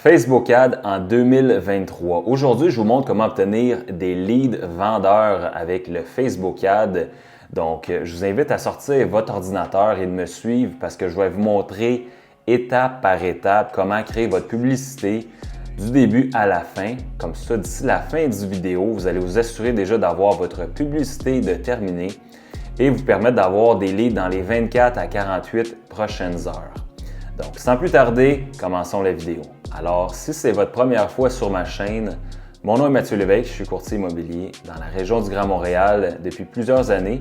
Facebook Ads en 2023. Aujourd'hui, je vous montre comment obtenir des leads vendeurs avec le Facebook Ads. Donc, je vous invite à sortir votre ordinateur et de me suivre parce que je vais vous montrer étape par étape comment créer votre publicité du début à la fin. Comme ça, d'ici la fin du vidéo, vous allez vous assurer déjà d'avoir votre publicité de terminer et vous permettre d'avoir des leads dans les 24 à 48 prochaines heures. Donc, sans plus tarder, commençons la vidéo. Alors, si c'est votre première fois sur ma chaîne, mon nom est Mathieu Lévesque, je suis courtier immobilier dans la région du Grand Montréal depuis plusieurs années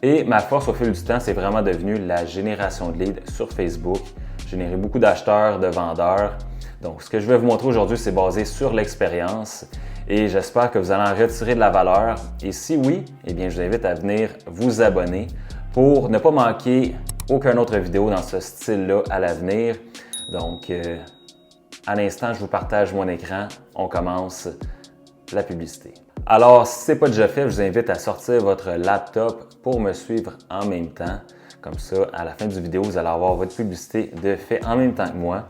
et ma force au fil du temps, c'est vraiment devenu la génération de leads sur Facebook, générer beaucoup d'acheteurs, de vendeurs. Donc, ce que je vais vous montrer aujourd'hui, c'est basé sur l'expérience et j'espère que vous allez en retirer de la valeur. Et si oui, eh bien, je vous invite à venir vous abonner pour ne pas manquer aucune autre vidéo dans ce style-là à l'avenir. Donc, à l'instant, je vous partage mon écran. On commence la publicité. Alors, si ce n'est pas déjà fait, je vous invite à sortir votre laptop pour me suivre en même temps. Comme ça, à la fin du vidéo, vous allez avoir votre publicité de fait en même temps que moi.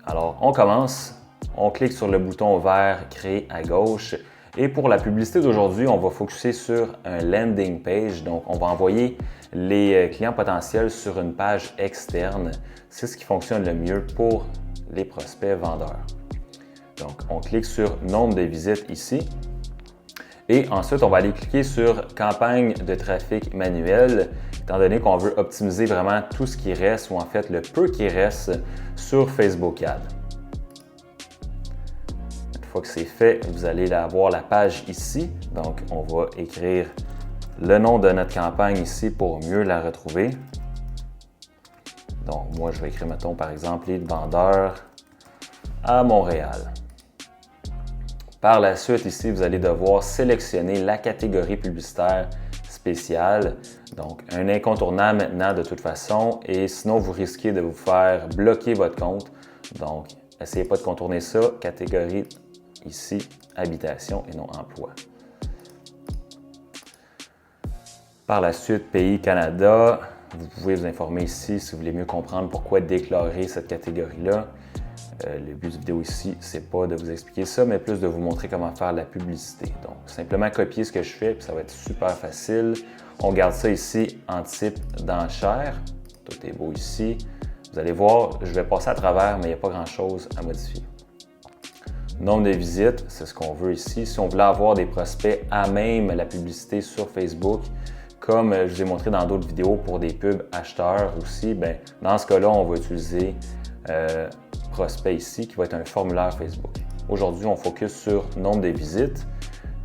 Alors, on commence. On clique sur le bouton vert « Créer » à gauche. Et pour la publicité d'aujourd'hui, on va focuser sur un landing page. Donc, on va envoyer les clients potentiels sur une page externe. C'est ce qui fonctionne le mieux pour les prospects vendeurs. Donc, on clique sur « Nombre de visites » ici. Et ensuite, on va aller cliquer sur « Campagne de trafic manuel » étant donné qu'on veut optimiser vraiment tout ce qui reste ou en fait le peu qui reste sur Facebook Ads. Une fois que c'est fait, vous allez avoir la page ici. Donc, on va écrire le nom de notre campagne ici pour mieux la retrouver. Donc, moi, je vais écrire, mettons, par exemple, lead vendeur à Montréal. Par la suite, ici, vous allez devoir sélectionner la catégorie publicitaire spéciale. Donc, un incontournable maintenant de toute façon et sinon, vous risquez de vous faire bloquer votre compte. Donc, essayez pas de contourner ça. Catégorie ici, habitation et non emploi. Par la suite, pays Canada. Vous pouvez vous informer ici si vous voulez mieux comprendre pourquoi déclarer cette catégorie-là. Le but de la vidéo ici, c'est pas de vous expliquer ça, mais plus de vous montrer comment faire la publicité. Donc, simplement copier ce que je fais, puis ça va être super facile. On garde ça ici en type d'enchère. Tout est beau ici. Vous allez voir, je vais passer à travers, mais il n'y a pas grand-chose à modifier. Nombre de visites, c'est ce qu'on veut ici. Si on voulait avoir des prospects à même la publicité sur Facebook, comme je vous ai montré dans d'autres vidéos pour des pubs acheteurs aussi, bien, dans ce cas-là, on va utiliser prospect ici qui va être un formulaire Facebook. Aujourd'hui, on focus sur nombre de visites.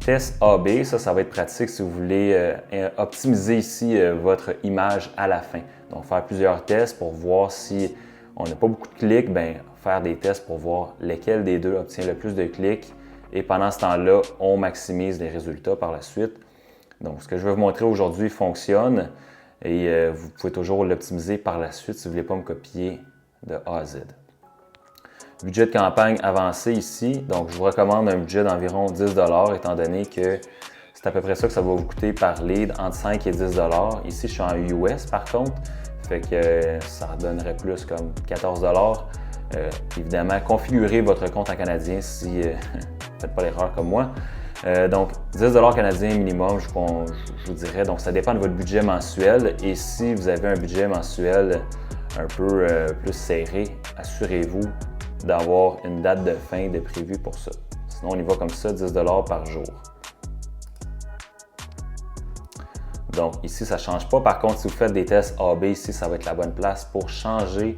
Test AB, ça va être pratique si vous voulez optimiser ici votre image à la fin. Donc, faire plusieurs tests pour voir si on n'a pas beaucoup de clics, bien, faire des tests pour voir lequel des deux obtient le plus de clics. Et pendant ce temps-là, on maximise les résultats par la suite. Donc, ce que je vais vous montrer aujourd'hui fonctionne et vous pouvez toujours l'optimiser par la suite si vous ne voulez pas me copier de A à Z. Budget de campagne avancé ici. Donc, je vous recommande un budget d'environ 10 $ étant donné que c'est à peu près ça que ça va vous coûter par lead, entre 5 et 10 $. Ici, je suis en US par contre, fait que ça donnerait plus comme 14 $. Évidemment, configurez votre compte en canadien si vous ne faites pas l'erreur comme moi. Donc, 10 $ canadiens minimum, je vous dirais. Donc, ça dépend de votre budget mensuel. Et si vous avez un budget mensuel un peu plus serré, assurez-vous d'avoir une date de fin de prévu pour ça. Sinon, on y va comme ça, 10 $ par jour. Donc, ici, ça ne change pas. Par contre, si vous faites des tests AB, ici, ça va être la bonne place pour changer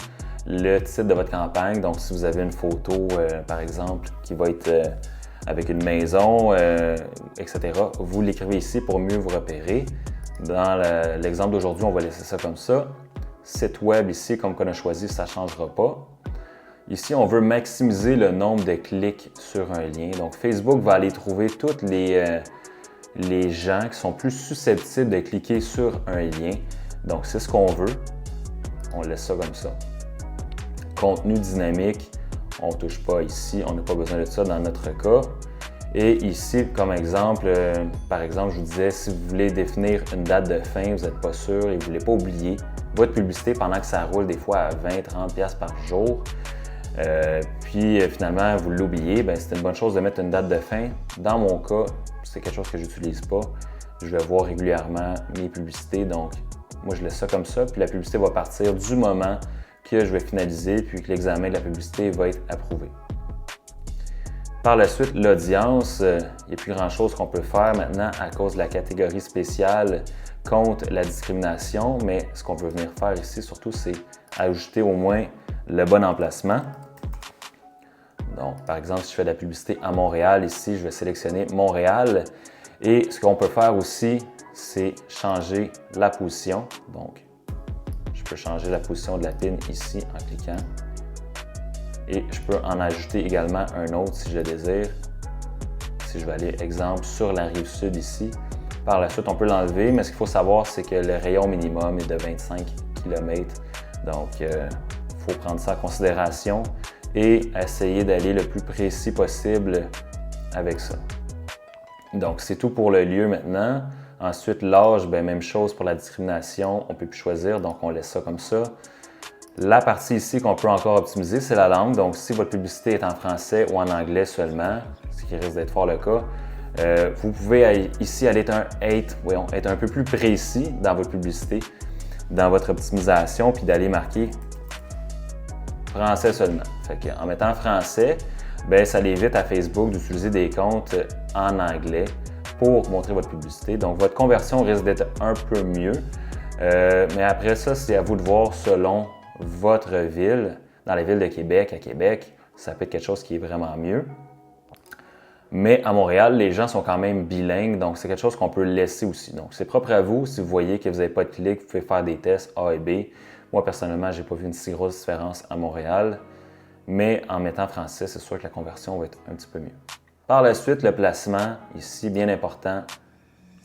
le titre de votre campagne. Donc, si vous avez une photo, par exemple, qui va être avec une maison, etc., vous l'écrivez ici pour mieux vous repérer. Dans l'exemple d'aujourd'hui, on va laisser ça comme ça. Site web ici, comme qu'on a choisi, ça ne changera pas. Ici, on veut maximiser le nombre de clics sur un lien. Donc, Facebook va aller trouver tous les gens qui sont plus susceptibles de cliquer sur un lien. Donc, c'est ce qu'on veut. On laisse ça comme ça. Contenu dynamique, on ne touche pas ici. On n'a pas besoin de ça dans notre cas. Et ici, comme exemple, par exemple, je vous disais, si vous voulez définir une date de fin, vous n'êtes pas sûr et vous ne voulez pas oublier votre publicité pendant que ça roule des fois à 20-30$ par jour, Puis finalement, vous l'oubliez, ben, c'est une bonne chose de mettre une date de fin. Dans mon cas, c'est quelque chose que je n'utilise pas. Je vais voir régulièrement mes publicités, donc moi je laisse ça comme ça, puis la publicité va partir du moment que je vais finaliser, puis que l'examen de la publicité va être approuvé. Par la suite, l'audience, il n'y a plus grand-chose qu'on peut faire maintenant à cause de la catégorie spéciale contre la discrimination, mais ce qu'on veut venir faire ici surtout, c'est ajouter au moins le bon emplacement. Donc, par exemple, si je fais de la publicité à Montréal, ici, je vais sélectionner Montréal. Et ce qu'on peut faire aussi, c'est changer la position. Donc, je peux changer la position de la pin ici en cliquant. Et je peux en ajouter également un autre si je le désire. Si je vais aller, exemple, sur la rive sud ici. Par la suite, on peut l'enlever, mais ce qu'il faut savoir, c'est que le rayon minimum est de 25 km. Donc, il faut prendre ça en considération et essayer d'aller le plus précis possible avec ça. Donc, c'est tout pour le lieu maintenant. Ensuite, l'âge, même chose pour la discrimination. On ne peut plus choisir, donc on laisse ça comme ça. La partie ici qu'on peut encore optimiser, c'est la langue. Donc, si votre publicité est en français ou en anglais seulement, ce qui risque d'être fort le cas, vous pouvez ici aller être un peu plus précis dans votre publicité, dans votre optimisation, puis d'aller marquer français seulement. En mettant français, ça évite à Facebook d'utiliser des comptes en anglais pour montrer votre publicité. Donc, votre conversion risque d'être un peu mieux. Mais après ça, c'est à vous de voir selon votre ville. Dans la ville de Québec, à Québec, ça peut être quelque chose qui est vraiment mieux. Mais à Montréal, les gens sont quand même bilingues, donc c'est quelque chose qu'on peut laisser aussi. Donc, c'est propre à vous. Si vous voyez que vous n'avez pas de clic, vous pouvez faire des tests A et B. Moi, personnellement, je n'ai pas vu une si grosse différence à Montréal. Mais en mettant français, c'est sûr que la conversion va être un petit peu mieux. Par la suite, le placement, ici, bien important,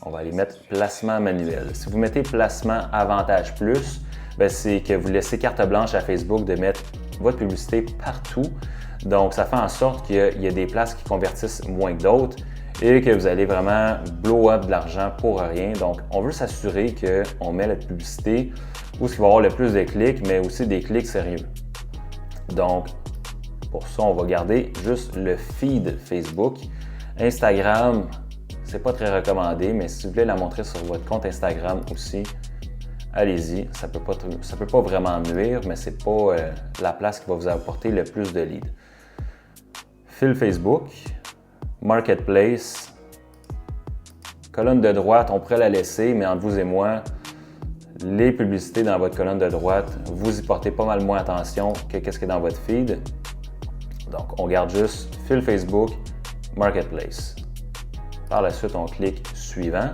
on va aller mettre placement manuel. Si vous mettez placement avantage plus, c'est que vous laissez carte blanche à Facebook de mettre votre publicité partout. Donc, ça fait en sorte qu'il y a des places qui convertissent moins que d'autres et que vous allez vraiment blow up de l'argent pour rien. Donc, on veut s'assurer qu'on met la publicité où il va y avoir le plus de clics, mais aussi des clics sérieux. Donc, pour ça, on va garder juste le feed Facebook. Instagram, c'est pas très recommandé, mais si vous voulez la montrer sur votre compte Instagram aussi, allez-y. Ça peut pas vraiment nuire, mais c'est pas la place qui va vous apporter le plus de leads. Fil Facebook, Marketplace, colonne de droite, on pourrait la laisser, mais entre vous et moi, les publicités dans votre colonne de droite, vous y portez pas mal moins attention que ce qui est dans votre feed. Donc, on garde juste fil Facebook, Marketplace. Par la suite, on clique Suivant.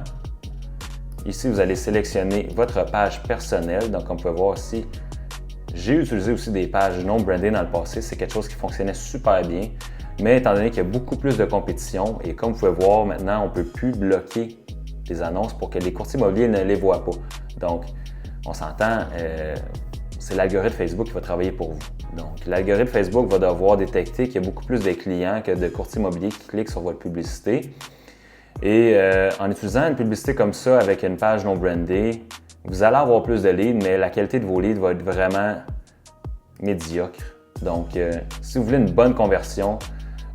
Ici, vous allez sélectionner votre page personnelle. Donc, comme vous pouvez voir ici, j'ai utilisé aussi des pages non brandées dans le passé. C'est quelque chose qui fonctionnait super bien. Mais étant donné qu'il y a beaucoup plus de compétition et comme vous pouvez voir maintenant, on ne peut plus bloquer les annonces pour que les courtiers immobiliers ne les voient pas. Donc, on s'entend, c'est l'algorithme Facebook qui va travailler pour vous. Donc, l'algorithme Facebook va devoir détecter qu'il y a beaucoup plus de clients que de courtiers immobiliers qui cliquent sur votre publicité. Et en utilisant une publicité comme ça avec une page non brandée, vous allez avoir plus de leads, mais la qualité de vos leads va être vraiment médiocre. Donc, si vous voulez une bonne conversion,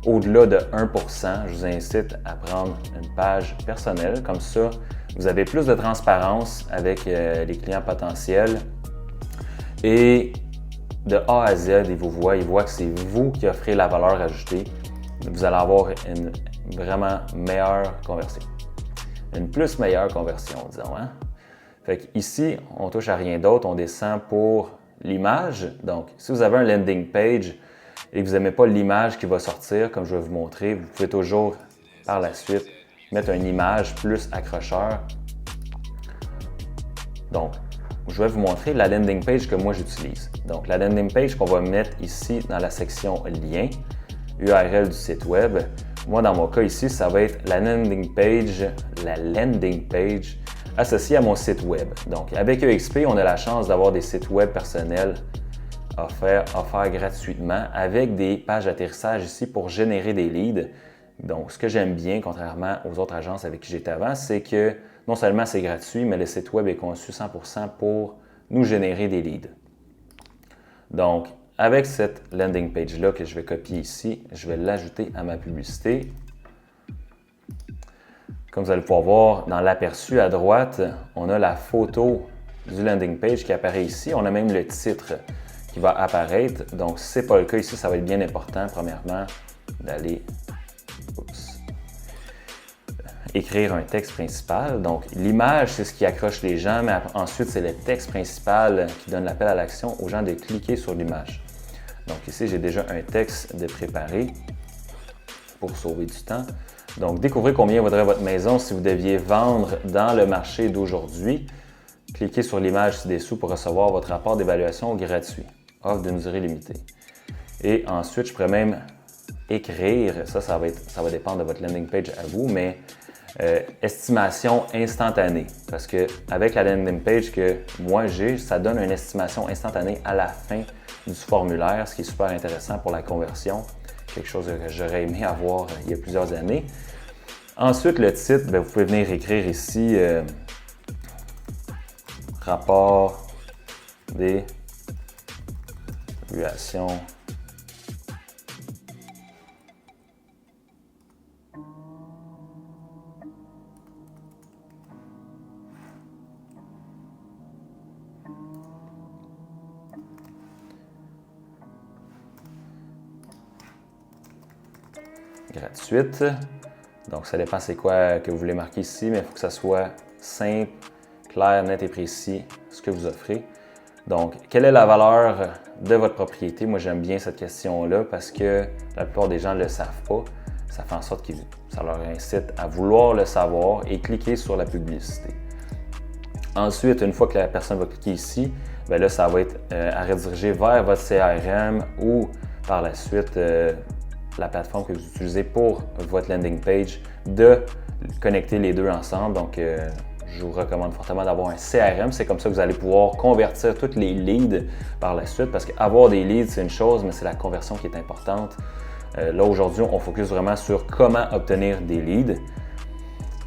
au-delà de 1%, je vous incite à prendre une page personnelle. Comme ça, vous avez plus de transparence avec les clients potentiels. Et de A à Z, ils vous voient que c'est vous qui offrez la valeur ajoutée. Vous allez avoir une vraiment meilleure conversion. Une plus meilleure conversion, disons. Hein? Fait qu'ici, on touche à rien d'autre. On descend pour l'image. Donc, si vous avez un landing page et que vous n'aimez pas l'image qui va sortir, comme je vais vous montrer, vous pouvez toujours, par la suite, mettre une image plus accrocheur. Donc, je vais vous montrer la landing page que moi j'utilise. Donc, la landing page qu'on va mettre ici dans la section lien, URL du site web. Moi, dans mon cas ici, ça va être la landing page associée à mon site web. Donc, avec EXP, on a la chance d'avoir des sites web personnels offerts gratuitement avec des pages d'atterrissage ici pour générer des leads. Donc, ce que j'aime bien, contrairement aux autres agences avec qui j'étais avant, c'est que non seulement c'est gratuit, mais le site web est conçu 100% pour nous générer des leads. Donc, avec cette landing page-là que je vais copier ici, je vais l'ajouter à ma publicité. Comme vous allez pouvoir voir, dans l'aperçu à droite, on a la photo du landing page qui apparaît ici. On a même le titre qui va apparaître. Donc, si ce n'est pas le cas ici, ça va être bien important, premièrement, d'aller écrire un texte principal. Donc, l'image, c'est ce qui accroche les gens, mais ensuite, c'est le texte principal qui donne l'appel à l'action aux gens de cliquer sur l'image. Donc, ici, j'ai déjà un texte de préparé pour sauver du temps. Donc, découvrez combien vaudrait votre maison si vous deviez vendre dans le marché d'aujourd'hui. Cliquez sur l'image ci-dessous pour recevoir votre rapport d'évaluation gratuit. Offre d'une durée limitée. Et ensuite, je pourrais même écrire, ça va dépendre de votre landing page à vous, mais estimation instantanée. Parce qu'avec la landing page que moi j'ai, ça donne une estimation instantanée à la fin du formulaire, ce qui est super intéressant pour la conversion. Quelque chose que j'aurais aimé avoir il y a plusieurs années. Ensuite, le titre, bien, vous pouvez venir écrire ici rapport d'évaluation gratuite. Donc, ça dépend c'est quoi que vous voulez marquer ici, mais il faut que ça soit simple, clair, net et précis, ce que vous offrez. Donc, quelle est la valeur de votre propriété? Moi, j'aime bien cette question-là parce que la plupart des gens ne le savent pas. Ça fait en sorte que ça leur incite à vouloir le savoir et cliquer sur la publicité. Ensuite, une fois que la personne va cliquer ici, bien là, ça va être à rediriger vers votre CRM ou par la suite la plateforme que vous utilisez pour votre landing page, de connecter les deux ensemble. Donc, je vous recommande fortement d'avoir un CRM. C'est comme ça que vous allez pouvoir convertir toutes les leads par la suite, parce qu'avoir des leads, c'est une chose, mais c'est la conversion qui est importante. Là, aujourd'hui, on focus vraiment sur comment obtenir des leads.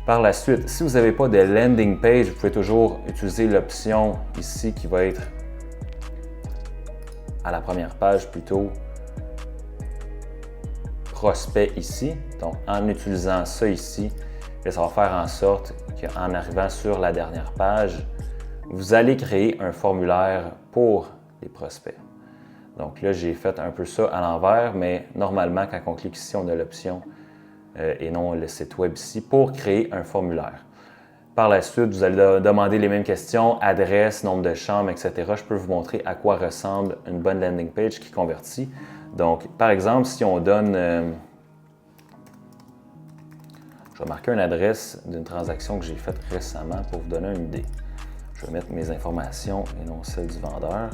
Par la suite, si vous n'avez pas de landing page, vous pouvez toujours utiliser l'option ici qui va être à la première page plutôt prospect ici. Donc, en utilisant ça ici, ça va faire en sorte qu'en arrivant sur la dernière page, vous allez créer un formulaire pour les prospects. Donc là, j'ai fait un peu ça à l'envers, mais normalement, quand on clique ici, on a l'option et non le site web ici pour créer un formulaire. Par la suite, vous allez demander les mêmes questions, adresse, nombre de chambres, etc. Je peux vous montrer à quoi ressemble une bonne landing page qui convertit. Donc, par exemple, si on donne, je vais marquer une adresse d'une transaction que j'ai faite récemment pour vous donner une idée. Je vais mettre mes informations et non celles du vendeur.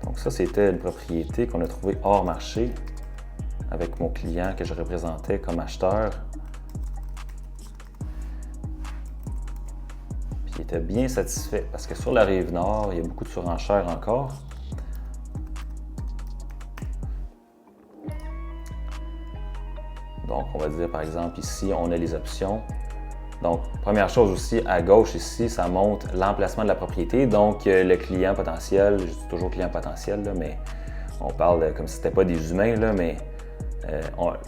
Donc ça, c'était une propriété qu'on a trouvée hors marché avec mon client que je représentais comme acheteur. Puis il était bien satisfait parce que sur la rive nord, il y a beaucoup de surenchères encore. Donc, on va dire par exemple ici, on a les options. Donc, première chose aussi, à gauche ici, ça montre l'emplacement de la propriété. Donc, le client potentiel, je dis toujours client potentiel, là, mais on parle comme si ce n'était pas des humains, là, mais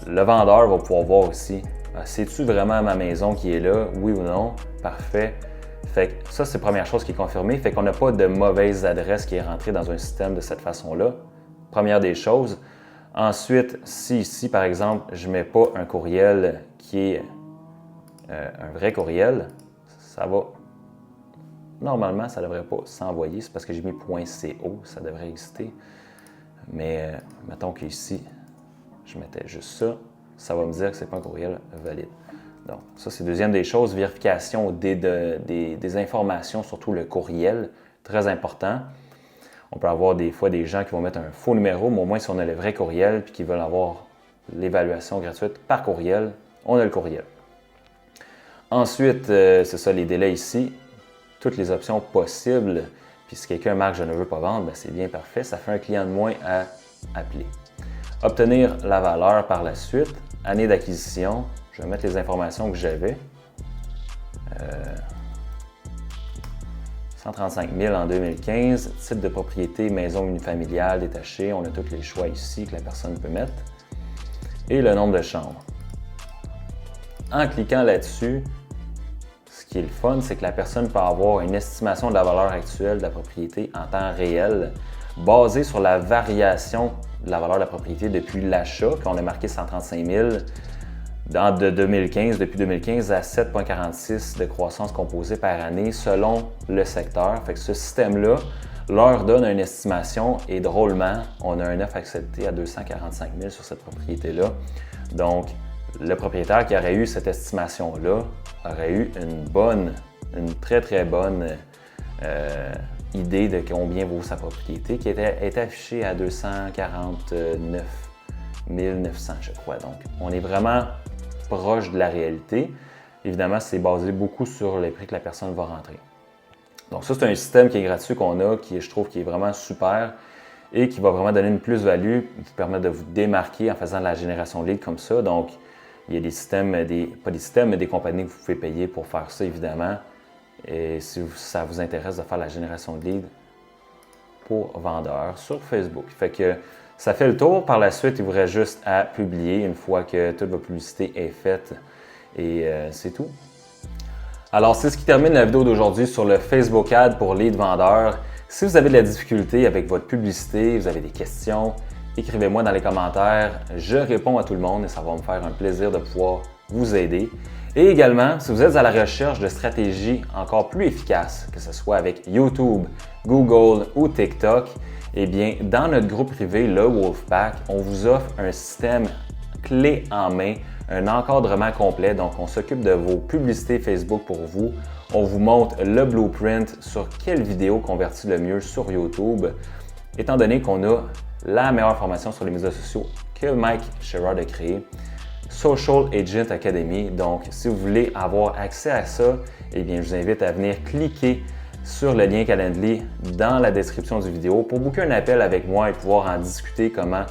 le vendeur va pouvoir voir aussi, c'est-tu vraiment ma maison qui est là, oui ou non? Parfait. Fait que ça, c'est la première chose qui est confirmée. Fait qu'on n'a pas de mauvaise adresse qui est rentrée dans un système de cette façon-là. Première des choses. Ensuite, si ici, par exemple, je ne mets pas un courriel qui est un vrai courriel, ça va, normalement, ça ne devrait pas s'envoyer. C'est parce que j'ai mis .co, ça devrait exister. Mais mettons qu'ici, je mettais juste ça, ça va me dire que ce n'est pas un courriel valide. Donc, ça, c'est deuxième des choses, vérification des informations, surtout le courriel, très important. On peut avoir des fois des gens qui vont mettre un faux numéro, mais au moins si on a le vrai courriel et qu'ils veulent avoir l'évaluation gratuite par courriel, on a le courriel. Ensuite, c'est ça, les délais ici, toutes les options possibles. Puis si quelqu'un marque « Je ne veux pas vendre », c'est bien parfait, ça fait un client de moins à appeler. Obtenir la valeur par la suite, année d'acquisition, je vais mettre les informations que j'avais. 135 000 en 2015. Type de propriété, maison unifamiliale, détachée. On a tous les choix ici que la personne peut mettre. Et le nombre de chambres. En cliquant là-dessus, ce qui est le fun, c'est que la personne peut avoir une estimation de la valeur actuelle de la propriété en temps réel, basée sur la variation de la valeur de la propriété depuis l'achat, qu'on a marqué 135 000 depuis 2015 à 7,46 de croissance composée par année selon le secteur. Fait que ce système-là leur donne une estimation et drôlement, on a un offre accepté à 245 000 sur cette propriété-là. Donc, le propriétaire qui aurait eu cette estimation-là aurait eu une très très bonne idée de combien vaut sa propriété qui est affichée à 249 900, je crois. Donc, on est vraiment proche de la réalité. Évidemment, c'est basé beaucoup sur les prix que la personne va rentrer. Donc ça, c'est un système qui est gratuit qu'on a, qui je trouve qui est vraiment super et qui va vraiment donner une plus-value, vous permettre de vous démarquer en faisant de la génération de leads comme ça. Donc, il y a des systèmes, pas des systèmes, mais des compagnies que vous pouvez payer pour faire ça, évidemment. Et si ça vous intéresse de faire la génération de leads pour vendeurs sur Facebook. Fait que ça fait le tour. Par la suite, il vous reste juste à publier une fois que toute votre publicité est faite. Et c'est tout. Alors, c'est ce qui termine la vidéo d'aujourd'hui sur le Facebook Ad pour lead vendeurs. Si vous avez de la difficulté avec votre publicité, vous avez des questions, écrivez-moi dans les commentaires. Je réponds à tout le monde et ça va me faire un plaisir de pouvoir vous aider. Et également, si vous êtes à la recherche de stratégies encore plus efficaces, que ce soit avec YouTube, Google ou TikTok, eh bien, dans notre groupe privé, le Wolfpack, on vous offre un système clé en main, un encadrement complet. Donc, on s'occupe de vos publicités Facebook pour vous. On vous montre le blueprint sur quelle vidéo convertit le mieux sur YouTube, étant donné qu'on a la meilleure formation sur les médias sociaux que Mike Sherrod a créé, Social Agent Academy. Donc, si vous voulez avoir accès à ça, eh bien, je vous invite à venir cliquer sur le lien Calendly dans la description du vidéo pour booker un appel avec moi et pouvoir en discuter comment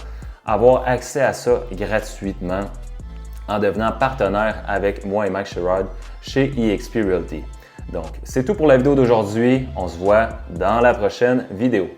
avoir accès à ça gratuitement en devenant partenaire avec moi et Mike Sherrod chez eXp Realty. Donc, c'est tout pour la vidéo d'aujourd'hui. On se voit dans la prochaine vidéo.